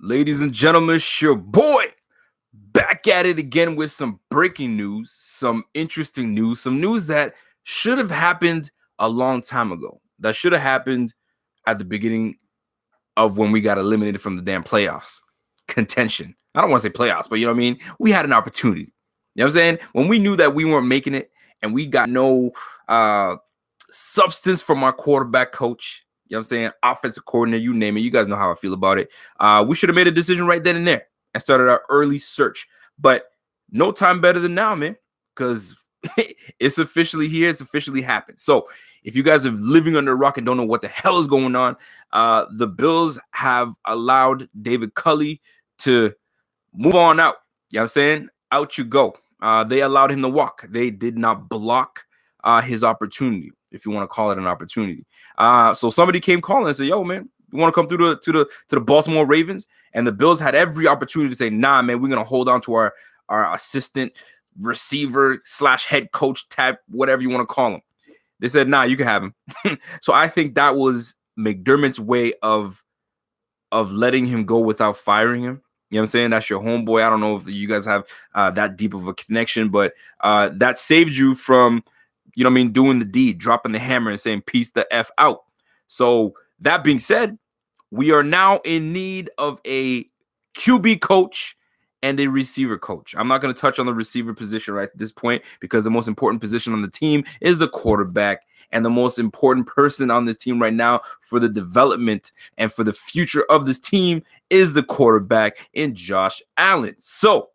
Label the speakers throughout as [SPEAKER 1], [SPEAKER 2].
[SPEAKER 1] Ladies and gentlemen, it's your boy back at it again with some breaking news, some interesting news, some news that should have happened a long time ago. That should have happened at the beginning of when we got eliminated from the damn playoffs contention. I don't want to say playoffs, but you know what I mean? We had an opportunity. You know what I'm saying? When we knew that we weren't making it and we got no substance from our quarterback coach, you know what I'm saying? Offensive coordinator, you name it. You guys know how I feel about it. We should have made a decision right then and there and started our early search. But no time better than now, man, because it's officially here. It's officially happened. So if you guys are living under a rock and don't know what the hell is going on, the Bills have allowed David Cully to move on out. You know what I'm saying? Out you go. They allowed him to walk. They did not block his opportunity, if you want to call it an opportunity. So somebody came calling and said, "Yo, man, you want to come through to the Baltimore Ravens?" And the Bills had every opportunity to say, "Nah, man, we're gonna hold on to our assistant receiver / head coach type, whatever you want to call him." They said, "Nah, you can have him." So I think that was McDermott's way of letting him go without firing him. You know what I'm saying? That's your homeboy. I don't know if you guys have that deep of a connection, but that saved you from, you know what I mean, doing the deed, dropping the hammer and saying peace the F out. So that being said, we are now in need of a QB coach and a receiver coach. I'm not going to touch on the receiver position right at this point because the most important position on the team is the quarterback, and the most important person on this team right now for the development and for the future of this team is the quarterback in Josh Allen. So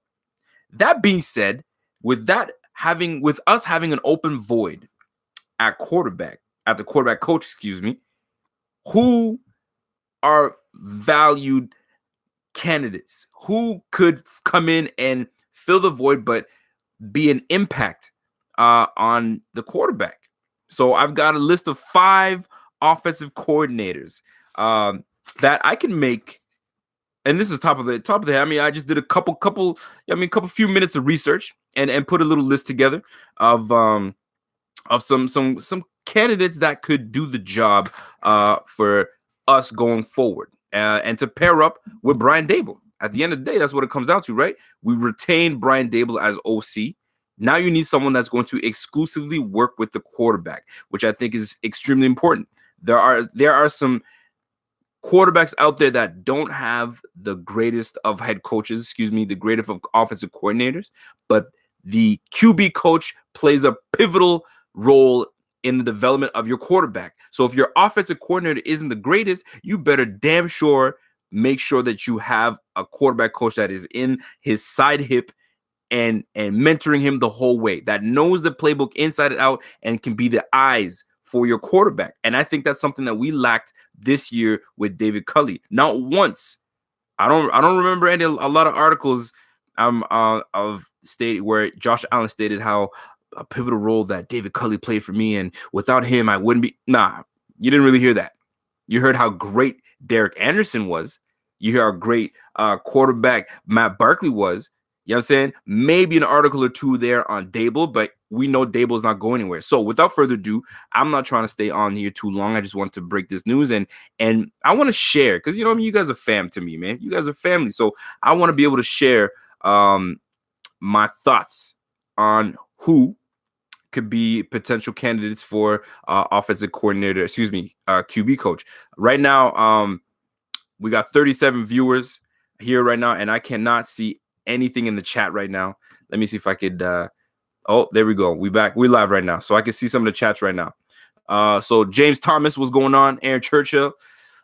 [SPEAKER 1] that being said, with us having an open void at the quarterback coach, who are valued candidates who could come in and fill the void but be an impact on the quarterback? So I've got a list of 5 offensive coordinators that I can make, and this is top of the head. I mean, I just did a couple few minutes of research and put a little list together of some candidates that could do the job for us going forward, and to pair up with Brian Daboll. At the end of the day, that's what it comes down to, right? We retain Brian Daboll as OC. Now you need someone that's going to exclusively work with the quarterback, which I think is extremely important. There are some quarterbacks out there that don't have the greatest of head coaches, the greatest of offensive coordinators, but the QB coach plays a pivotal role in the development of your quarterback. So if your offensive coordinator isn't the greatest, you better damn sure make sure that you have a quarterback coach that is in his side hip and mentoring him the whole way, that knows the playbook inside and out and can be the eyes for your quarterback. And I think that's something that we lacked this year with David Cully. Not once. I don't remember a lot of articles of state where Josh Allen stated how a pivotal role that David Cully played for me, and without him I wouldn't be. Nah, you didn't really hear that. You heard how great Derek Anderson was. You hear how great quarterback Matt Barkley was. You know what I'm saying? Maybe an article or two there on Daboll, but we know Daboll's not going anywhere. So without further ado, I'm not trying to stay on here too long. I just want to break this news and I want to share, because you know what I mean, you guys are fam to me, man. You guys are family. So I want to be able to share my thoughts on who could be potential candidates for offensive coordinator, QB coach. Right now, we got 37 viewers here right now, and I cannot see anything in the chat right now. Let me see if I could oh, there we go. We're live right now, so I can see some of the chats right now. So James Thomas, what's going on? Aaron Churchill,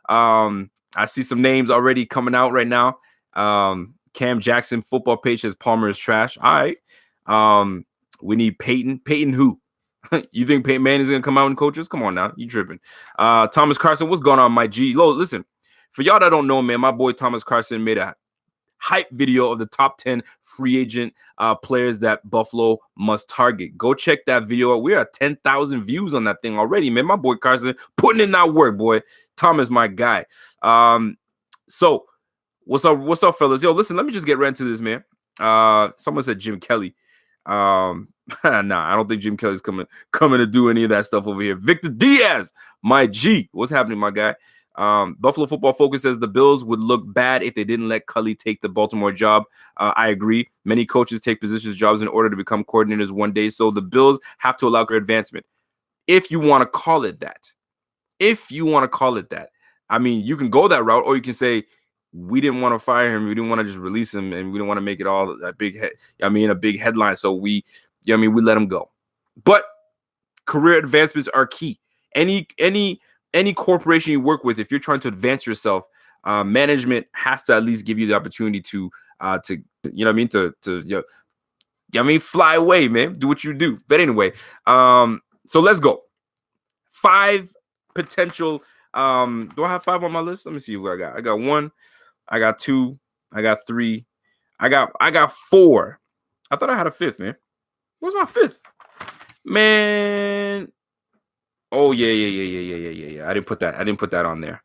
[SPEAKER 1] I see some names already coming out right now. Cam Jackson football page says Palmer is trash. All right. We need Peyton who? You think Peyton Manning's gonna come out and coach us? Come on now, you tripping. Thomas Carson, what's going on, my G? Listen, for y'all that don't know, man, my boy Thomas Carson made a hype video of the top 10 free agent players that Buffalo must target. Go check that video out. We're at 10,000 views on that thing already, man. My boy Carson putting in that work, boy. Thomas, my guy. So what's up, fellas? Yo, listen, let me just get right into this, man. Someone said Jim Kelly. Nah, I don't think Jim Kelly's coming to do any of that stuff over here. Victor Diaz, my G. What's happening, my guy? Buffalo Football Focus says the Bills would look bad if they didn't let Cully take the Baltimore job. I agree. Many coaches take positions jobs in order to become coordinators one day, so the Bills have to allow career advancement. If you want to call it that. If you want to call it that. I mean, you can go that route, or you can say, we didn't want to fire him. We didn't want to just release him, and we didn't want to make it all a big a big headline. So we let him go. But career advancements are key. Any corporation you work with, if you're trying to advance yourself, management has to at least give you the opportunity to fly away, man. Do what you do. But anyway, so let's go. 5 potential. Do I have 5 on my list? Let me see what I got. I got 1. I got 2. I got 3. I got 4. I thought I had a 5th, man. Where's my 5th? Man. Oh, yeah. I didn't put that on there.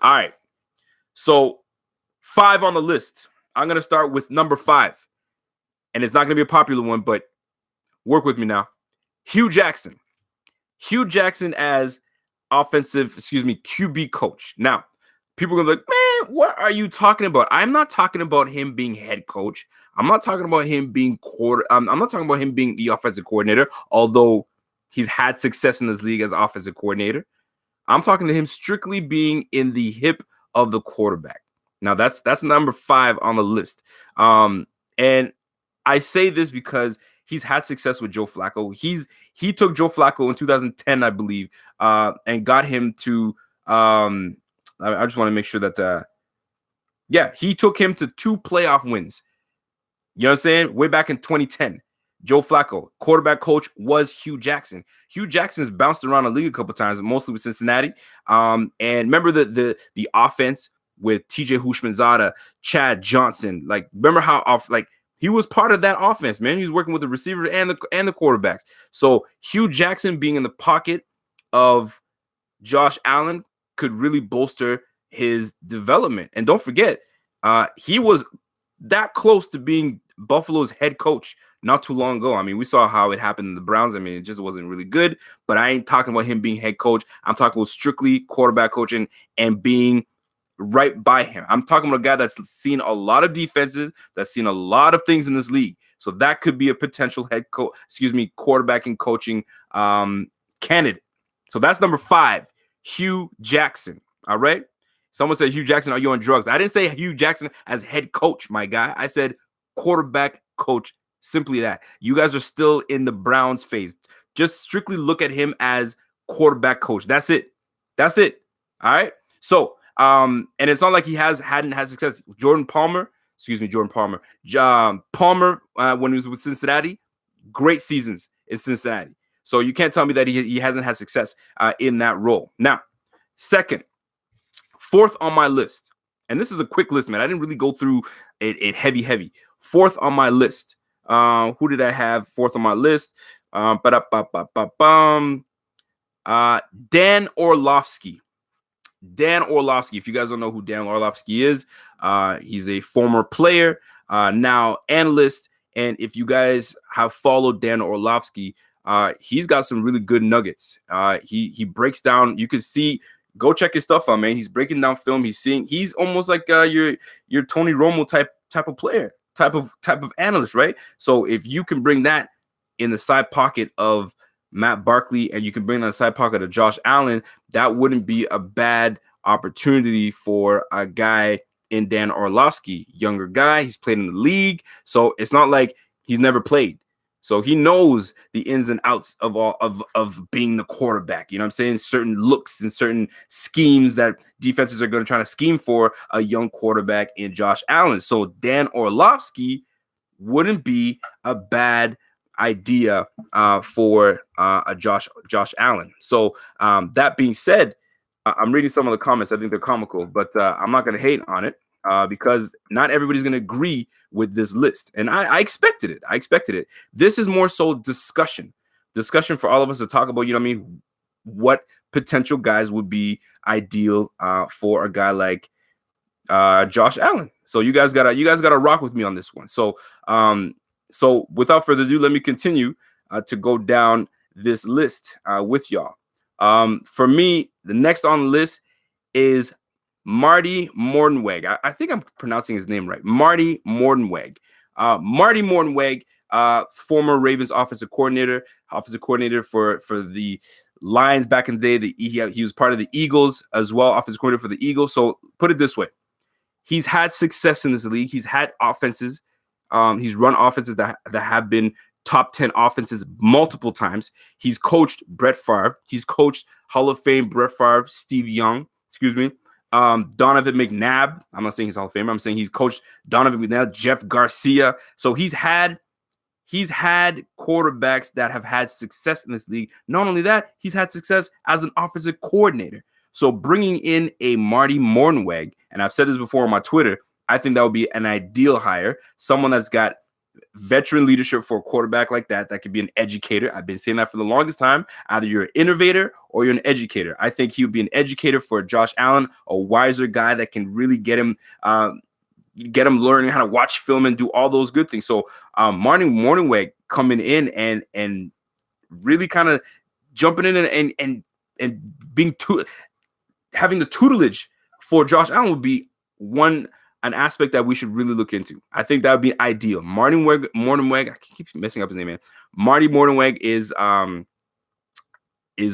[SPEAKER 1] All right. So 5 on the list. I'm going to start with number 5. And it's not going to be a popular one, but work with me now. Hugh Jackson. Hugh Jackson as QB coach. Now, people are going to be like, man, what are you talking about? I'm not talking about him being head coach. I'm not talking about him being I'm not talking about him being the offensive coordinator, although he's had success in this league as offensive coordinator. I'm talking to him strictly being in the hip of the quarterback. Now, that's number 5 on the list. And I say this because he's had success with Joe Flacco. He took Joe Flacco in 2010, I believe, and got him to I just want to make sure that he took him to 2 playoff wins. You know what I'm saying? Way back in 2010. Joe Flacco, quarterback coach, was Hugh Jackson. Hugh Jackson's bounced around the league a couple times, mostly with Cincinnati. And remember the offense with TJ Houshmandzadeh, Chad Johnson. Like, remember how he was part of that offense, man. He was working with the receivers and the quarterbacks. So Hugh Jackson being in the pocket of Josh Allen could really bolster his development. And don't forget, he was that close to being Buffalo's head coach not too long ago. I mean, we saw how it happened in the Browns. I mean, it just wasn't really good. But I ain't talking about him being head coach. I'm talking about strictly quarterback coaching and being right by him. I'm talking about a guy that's seen a lot of defenses, that's seen a lot of things in this league. So that could be a potential quarterback and coaching candidate. So that's number 5, Hugh Jackson. All right. Someone said, Hugh Jackson, are you on drugs? I didn't say Hugh Jackson as head coach, my guy. I said quarterback coach. Simply that. You guys are still in the Browns phase. Just strictly look at him as quarterback coach. That's it. All right. So, and it's not like he hadn't had success. Palmer, when he was with Cincinnati, great seasons in Cincinnati. So you can't tell me that he hasn't had success in that role. Now, 4th on my list, and this is a quick list, man. I didn't really go through it heavy. 4th on my list. Who did I have 4th on my list? Dan Orlovsky. Dan Orlovsky. If you guys don't know who Dan Orlovsky is, he's a former player, now analyst. And if you guys have followed Dan Orlovsky, he's got some really good nuggets. He breaks down. You can see. Go check his stuff out, man. He's breaking down film. He's almost like your Tony Romo type of player, type of analyst, right? So if you can bring that in the side pocket of Matt Barkley and you can bring that in the side pocket of Josh Allen, that wouldn't be a bad opportunity for a guy in Dan Orlovsky. Younger guy, he's played in the league, so it's not like he's never played. So he knows the ins and outs of being the quarterback. You know what I'm saying? Certain looks and certain schemes that defenses are going to try to scheme for a young quarterback in Josh Allen. So Dan Orlovsky wouldn't be a bad idea for a Josh Allen. So that being said, I'm reading some of the comments. I think they're comical, but I'm not going to hate on it. Because not everybody's going to agree with this list. And I expected it. This is more so discussion for all of us to talk about, you know what I mean? What potential guys would be ideal for a guy like Josh Allen. So you guys gotta rock with me on this one. So without further ado, let me continue to go down this list with y'all. For me, the next on the list is Marty Mornhinweg. I think I'm pronouncing his name right. Marty Mornhinweg. Marty Mornhinweg, former Ravens offensive coordinator for the Lions back in the day. He was part of the Eagles as well, offensive coordinator for the Eagles. So put it this way. He's had success in this league. He's had offenses. He's run offenses that have been top 10 offenses multiple times. He's coached Brett Favre. He's coached Hall of Fame Brett Favre, Steve Young, Donovan McNabb. I'm not saying he's Hall of Famer. I'm saying he's coached Donovan McNabb, Jeff Garcia. So he's had quarterbacks that have had success in this league. Not only that, he's had success as an offensive coordinator. So bringing in a Marty Mornhinweg, and I've said this before on my Twitter, I think that would be an ideal hire. Someone that's got veteran leadership for a quarterback like that could be an educator. I've been saying that for the longest time. Either you're an innovator or you're an educator. I think he would be an educator for Josh Allen, a wiser guy that can really get him learning how to watch film and do all those good things. So Marty Mornhinweg coming in and really kind of jumping in and being having the tutelage for Josh Allen would be an aspect that we should really look into. I think that would be ideal. Marty Mornhinweg, I keep messing up his name, man. Marty Mornhinweg is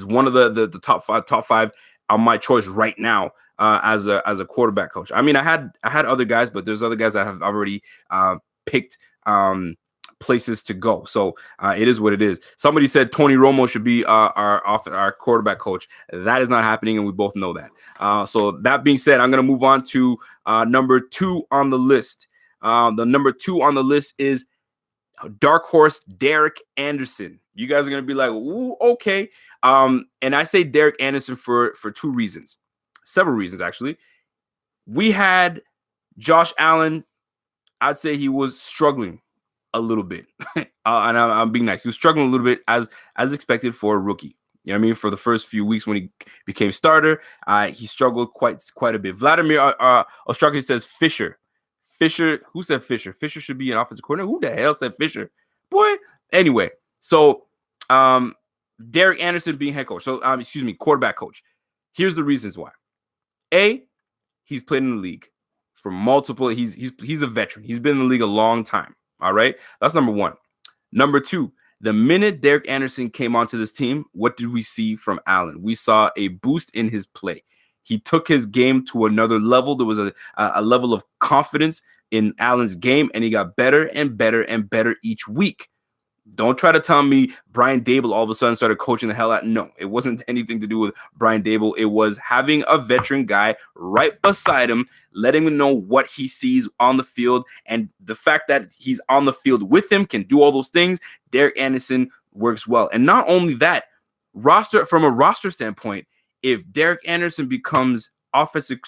[SPEAKER 1] one of the top five on my choice right now as a quarterback coach. I mean, I had other guys, but there's other guys that have already picked places to go. So it is what it is. Somebody said Tony Romo should be our quarterback coach. That is not happening, and we both know that. So that being said, I'm going to move on to number 2 on the list. The number 2 on the list is dark horse Derek Anderson. You guys are going to be like, ooh, okay. And I say Derek Anderson for 2 reasons. Several reasons, actually. We had Josh Allen. I'd say he was struggling a little bit. And I'm being nice. He was struggling a little bit as expected for a rookie. You know what I mean? For the first few weeks when he became starter, he struggled quite a bit. Vladimir Ostrowski says Fisher. Fisher, who said Fisher? Fisher should be an offensive coordinator. Who the hell said Fisher? Boy. Anyway, so Derek Anderson being head coach. So quarterback coach. Here's the reasons why. A, he's played in the league for multiple. He's a veteran. He's been in the league a long time. All right, that's number 1. Number 2, the minute Derek Anderson came onto this team, what did we see from Allen? We saw a boost in his play. He took his game to another level. There was a level of confidence in Allen's game, and he got better and better and better each week. Don't try to tell me Brian Daboll all of a sudden started coaching the hell out. No, it wasn't anything to do with Brian Daboll. It was having a veteran guy right beside him, letting him know what he sees on the field. And the fact that he's on the field with him, can do all those things. Derek Anderson works well. And not only that, from a roster standpoint, if Derek Anderson becomes offensive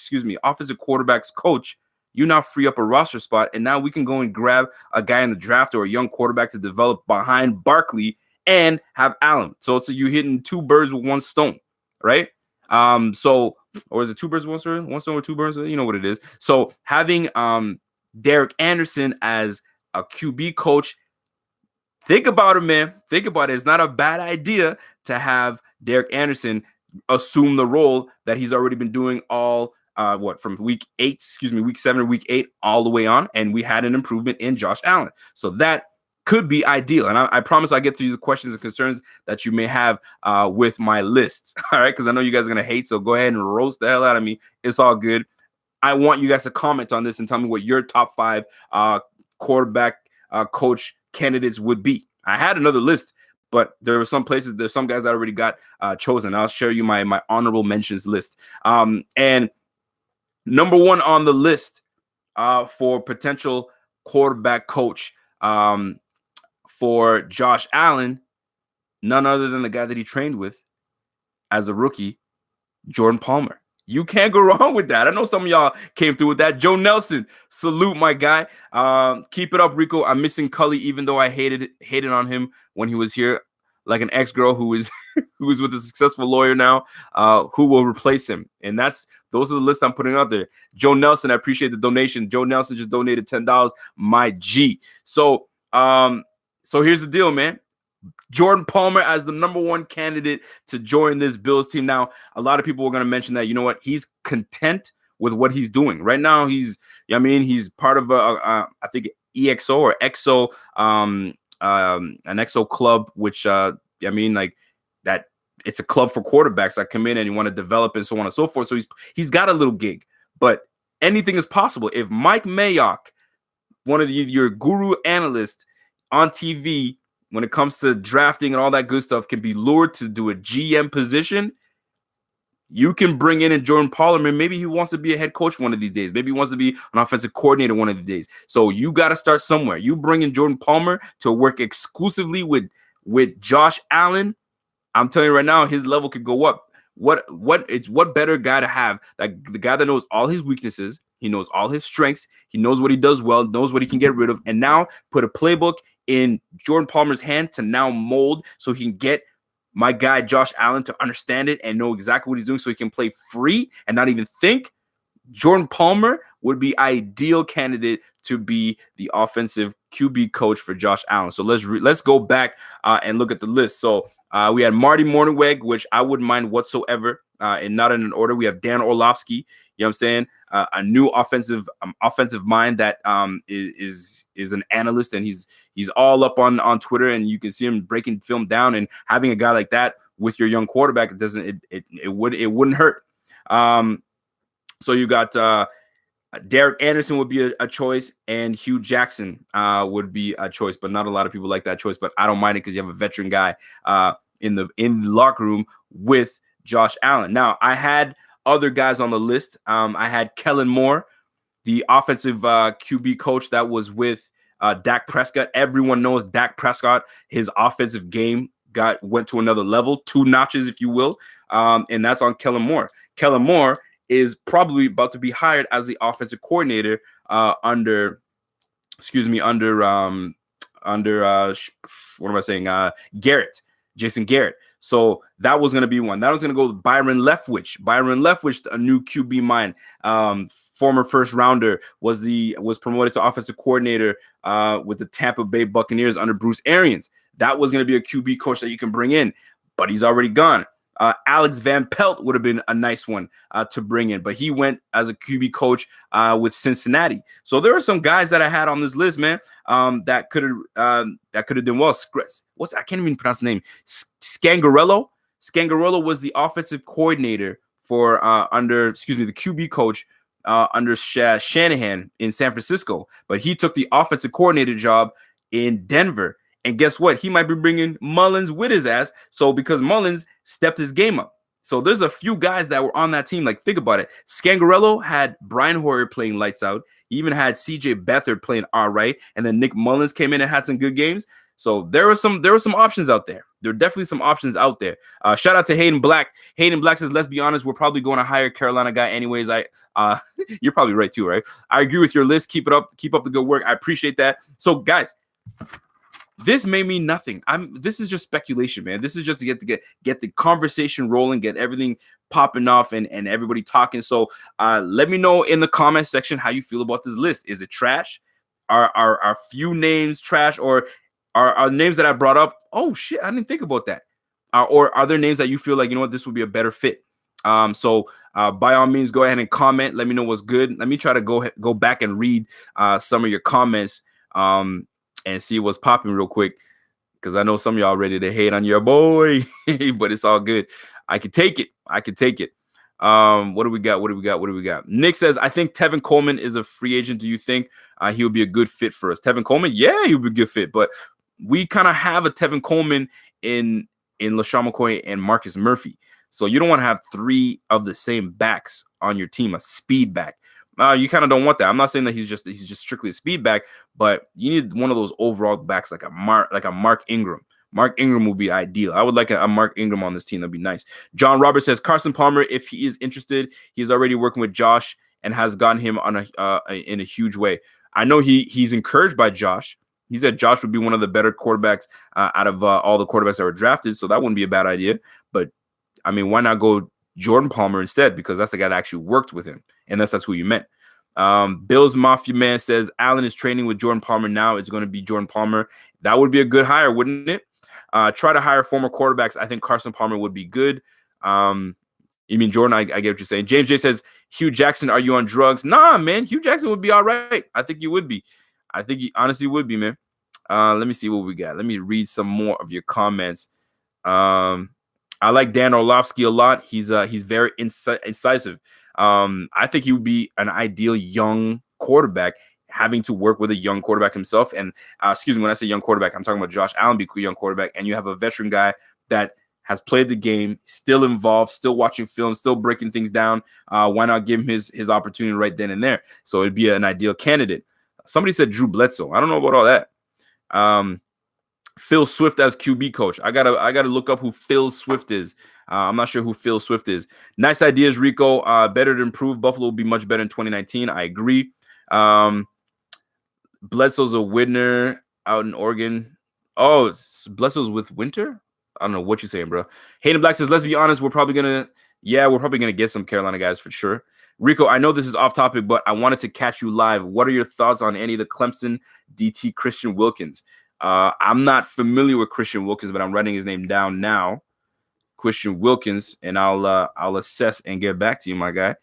[SPEAKER 1] quarterback's coach, you now free up a roster spot, and now we can go and grab a guy in the draft or a young quarterback to develop behind Barkley and have Allen. So it's you hitting 2 birds with 1 stone, right? Or is it 2 birds with 1 stone? 1 stone with 2 birds? You know what it is. So having Derek Anderson as a QB coach, think about it, man. Think about it. It's not a bad idea to have Derek Anderson assume the role that he's already been doing all from week 7 or week 8 all the way on, and we had an improvement in Josh Allen. So that could be ideal. And I promise I'll get through the questions and concerns that you may have with my list. All right, because I know you guys are going to hate, so go ahead and roast the hell out of me. It's all good. I want you guys to comment on this and tell me what your top 5 quarterback coach candidates would be. I had another list, but there's some guys that already got chosen. I'll share you my honorable mentions list. And number 1 on the list for potential quarterback coach for Josh Allen, none other than the guy that he trained with as a rookie, Jordan Palmer. You can't go wrong with that. I know some of y'all came through with that. Joe Nelson, salute my guy. Keep it up, Rico. I'm missing Cully, even though I hated on him when he was here, like an ex-girl who is with a successful lawyer now, who will replace him. And those are the lists I'm putting out there. Joe Nelson, I appreciate the donation. Joe Nelson just donated $10. My G. So here's the deal, man. Jordan Palmer as the number one candidate to join this Bills team. Now, a lot of people are going to mention that, you know what, he's content with what he's doing right now. He's part of I think EXO or EXO, an EXO club, which that it's a club for quarterbacks that come in and you want to develop and so on and so forth. So he's got a little gig, but anything is possible. If Mike Mayock, one of your guru analysts on TV, when it comes to drafting and all that good stuff, can be lured to do a GM position, you can bring in Jordan Palmer. Maybe he wants to be a head coach one of these days. Maybe he wants to be an offensive coordinator one of the days. So you got to start somewhere. You bring in Jordan Palmer to work exclusively with Josh Allen. I'm telling you right now, his level could go up. What better guy to have? Like the guy that knows all his weaknesses, he knows all his strengths, he knows what he does well, knows what he can get rid of, and now put a playbook in Jordan Palmer's hand to now mold so he can get my guy Josh Allen to understand it and know exactly what he's doing so he can play free and not even think. Jordan Palmer would be ideal candidate to be the offensive QB coach for Josh Allen. So let's go back and look at the list. So we had Marty Mornhinweg, which I wouldn't mind whatsoever, and not in an order. We have Dan Orlovsky. You know what I'm saying? A new offensive mind that is an analyst, and he's all up on Twitter, and you can see him breaking film down. And having a guy like that with your young quarterback, it wouldn't hurt. So you got Derek Anderson would be a choice, and Hugh Jackson would be a choice, but not a lot of people like that choice. But I don't mind it because you have a veteran guy in the locker room with Josh Allen. Now I had other guys on the list. I had Kellen Moore, the offensive QB coach that was with Dak Prescott. Everyone knows Dak Prescott. His offensive game went to another level, 2 notches, if you will, and that's on Kellen Moore. Kellen Moore is probably about to be hired as the offensive coordinator under Jason Garrett. So that was going to be one. That was going to go with Byron Leftwich. Byron Leftwich, a new QB mind, former first rounder, was promoted to offensive coordinator with the Tampa Bay Buccaneers under Bruce Arians. That was going to be a QB coach that you can bring in, but he's already gone. Alex Van Pelt would have been a nice one to bring in, but he went as a QB coach with Cincinnati. So there are some guys that I had on this list, man, that could have done well. I can't even pronounce the name. Scangarello. Scangarello was the offensive coordinator for the QB coach under Shanahan in San Francisco, but he took the offensive coordinator job in Denver. And guess what? He might be bringing Mullins with his ass. So because Mullins stepped his game up. So there's a few guys that were on that team. Like, think about it. Scangarello had Brian Hoyer playing lights out. He even had CJ Beathard playing all right. And then Nick Mullins came in and had some good games. So there were some options out there. There are definitely some options out there. Shout out to Hayden Black. Hayden Black says, let's be honest, we're probably going to hire Carolina guy anyways. You're probably right too, right? I agree with your list. Keep it up. Keep up the good work. I appreciate that. So guys, this may mean nothing. This is just speculation, man. This is just to get the conversation rolling, get everything popping off, and everybody talking. So let me know in the comment section how you feel about this list. Is it trash? Are few names trash, or are names that I brought up? Oh shit, I didn't think about that. Or are there names that you feel like, you know what, this would be a better fit? So by all means, go ahead and comment. Let me know what's good. Let me try to go back and read some of your comments. And see what's popping real quick, because I know some of y'all ready to hate on your boy, but it's all good. I can take it. What do we got? Nick says, I think Tevin Coleman is a free agent. Do you think he would be a good fit for us? Tevin Coleman? Yeah, he would be a good fit, but we kind of have a Tevin Coleman in LaShawn McCoy and Marcus Murphy. So you don't want to have 3 of the same backs on your team, a speed back. You kind of don't want that. I'm not saying that he's just strictly a speed back, but you need one of those overall backs like a Mark Ingram. Mark Ingram would be ideal. I would like a Mark Ingram on this team. That'd be nice. John Roberts says Carson Palmer, if he is interested, he's already working with Josh and has gotten him on in a huge way. I know he's encouraged by Josh. He said Josh would be one of the better quarterbacks out of all the quarterbacks that were drafted, so that wouldn't be a bad idea. But I mean, why not go Jordan Palmer instead, because that's the guy that actually worked with him, unless that's who you meant. Bill's Mafia Man says Allen is training with Jordan Palmer now. It's going to be Jordan Palmer. That would be a good hire, wouldn't it? Try to hire former quarterbacks. I think Carson Palmer would be good. You mean Jordan? I get what you're saying. James J says, Hugh Jackson, are you on drugs? Nah, man. Hugh Jackson would be all right. I think he would be. I think he honestly would be, man. Let me see what we got. Let me read some more of your comments. I like Dan Orlovsky a lot. He's very incisive. I think he would be an ideal young quarterback, having to work with a young quarterback himself. And excuse me, when I say young quarterback, I'm talking about Josh Allen being a young quarterback, and you have a veteran guy that has played the game, still involved, still watching film, still breaking things down. Why not give him his opportunity right then and there? So it'd be an ideal candidate. Somebody said Drew Bledsoe. I don't know about all that. Phil Swift as QB coach. I gotta look up who Phil Swift is. I'm not sure who Phil Swift is. Nice ideas, Rico. Better to improve. Buffalo will be much better in 2019. I agree. Bledsoe's a winner out in Oregon. Oh, Bledsoe's with Winter? I don't know what you're saying, bro. Hayden Black says, let's be honest, we're probably gonna get some Carolina guys for sure. Rico, I know this is off topic, but I wanted to catch you live. What are your thoughts on any of the Clemson DT Christian Wilkins? I'm not familiar with Christian Wilkins, but I'm writing his name down now. Christian Wilkins, and I'll assess and get back to you, my guy.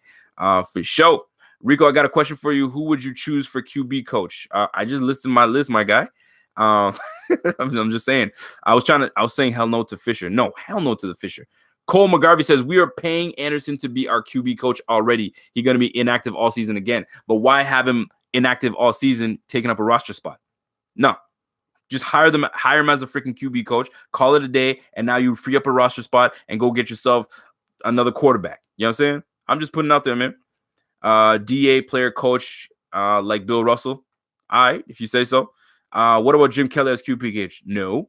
[SPEAKER 1] For sure. Rico, I got a question for you. Who would you choose for QB coach? I just listed my list, my guy. I'm just saying. I was saying hell no to Fisher. No, hell no to the Fisher. Cole McGarvey says, we are paying Anderson to be our QB coach already. He's going to be inactive all season again. But why have him inactive all season, taking up a roster spot? No. Just hire him as a freaking QB coach, call it a day, and now you free up a roster spot and go get yourself another quarterback. You know what I'm saying? I'm just putting it out there, man. DA player coach like Bill Russell. All right, if you say so. What about Jim Kelly as QB coach? No.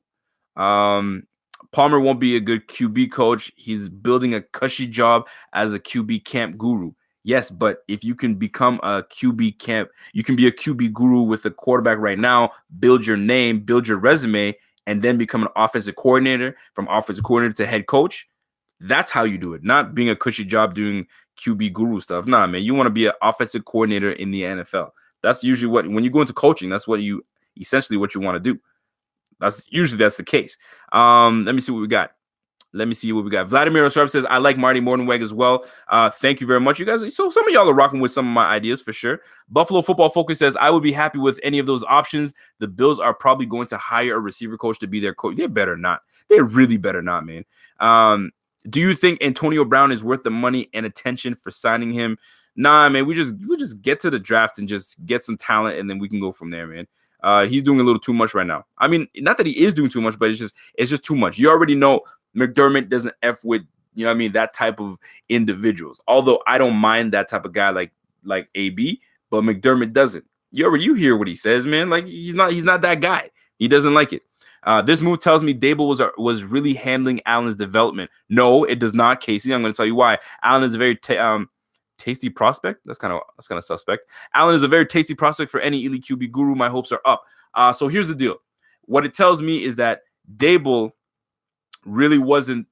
[SPEAKER 1] Palmer won't be a good QB coach. He's building a cushy job as a QB camp guru. Yes, but if you can become a QB camp, you can be a QB guru with a quarterback right now, build your name, build your resume, and then become an offensive coordinator, from offensive coordinator to head coach. That's how you do it, not being a cushy job doing QB guru stuff. Nah, man, you want to be an offensive coordinator in the NFL. That's usually when you go into coaching, that's what you want to do. That's the case. Let me see what we got. Vladimir Osharp says, I like Marty Mordenweg as well. Thank you very much, you guys. So some of y'all are rocking with some of my ideas for sure. Buffalo Football Focus says, I would be happy with any of those options. The Bills are probably going to hire a receiver coach to be their coach. They better not. They really better not, man. Do you think Antonio Brown is worth the money and attention for signing him? Nah, man. We just get to the draft and just get some talent, and then we can go from there, man. He's doing a little too much right now. I mean, not that he is doing too much, but it's just too much. You already know McDermott doesn't F with, you know what I mean, that type of individuals. Although I don't mind that type of guy like AB, but McDermott doesn't. You hear what he says, man. Like he's not that guy. He doesn't like it. This move tells me Dable was really handling Allen's development. No, it does not, Casey. I'm going to tell you why. Allen is a very tasty prospect. That's kind of suspect. Allen is a very tasty prospect for any elite QB guru. My hopes are up. So here's the deal. What it tells me is that Dable really wasn't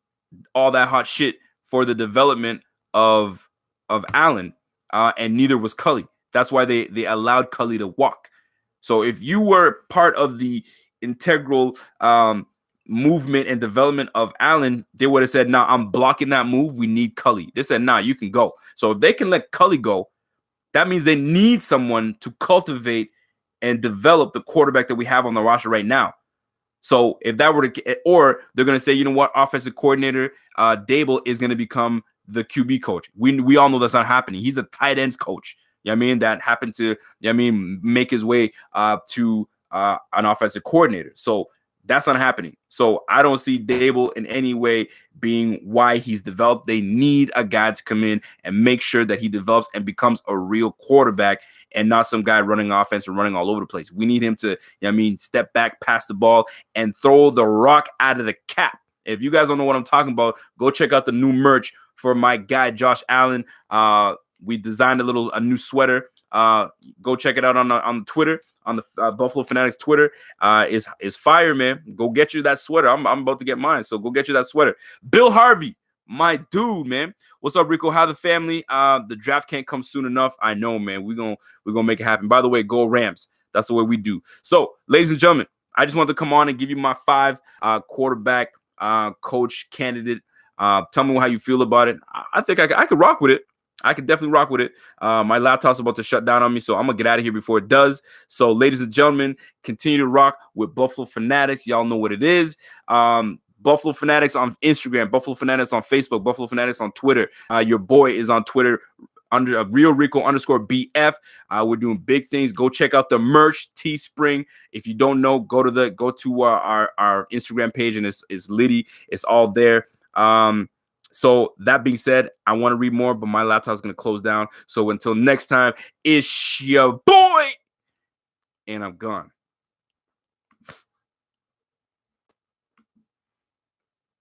[SPEAKER 1] all that hot shit for the development of Allen, and neither was Cully. That's why they allowed Cully to walk. So if you were part of the integral movement and development of Allen, they would have said, nah, I'm blocking that move. We need Cully. They said, nah, you can go. So if they can let Cully go, that means they need someone to cultivate and develop the quarterback that we have on the roster right now. So if that were to, or they're going to say, you know what, offensive coordinator Dable is going to become the QB coach. We all know that's not happening. He's a tight ends coach. You know what I mean? That happened to, you know what I mean, make his way to an offensive coordinator. So that's not happening. So I don't see Dable in any way being why he's developed. They need a guy to come in and make sure that he develops and becomes a real quarterback and not some guy running offense and running all over the place. We need him to, you know what I mean, step back, pass the ball, and throw the rock out of the cap. If you guys don't know what I'm talking about, go check out the new merch for my guy, Josh Allen. We designed a new sweater. Go check it out on the Twitter, on the Buffalo Fanatics Twitter. Is fire, man. Go get you that sweater. I'm about to get mine, so go get you that sweater. Bill Harvey, my dude, man. What's up, Rico? How the family? The draft can't come soon enough. I know, man. We're gonna make it happen. By the way, go Rams. That's the way we do. So, ladies and gentlemen, I just wanted to come on and give you my 5 quarterback coach candidate. Tell me how you feel about it. I think I could rock with it. I could definitely rock with it. My laptop's about to shut down on me, so I'm gonna get out of here before it does. So, ladies and gentlemen, continue to rock with Buffalo Fanatics. Y'all know what it is. Buffalo Fanatics on Instagram, Buffalo Fanatics on Facebook, Buffalo Fanatics on Twitter. Your boy is on Twitter under Real Rico _BF. We're doing big things. Go check out the merch, Teespring. If you don't know, go to our Instagram page, and it's Liddy. It's all there. So that being said, I want to read more, but my laptop's going to close down. So until next time, it's your boy, and I'm gone.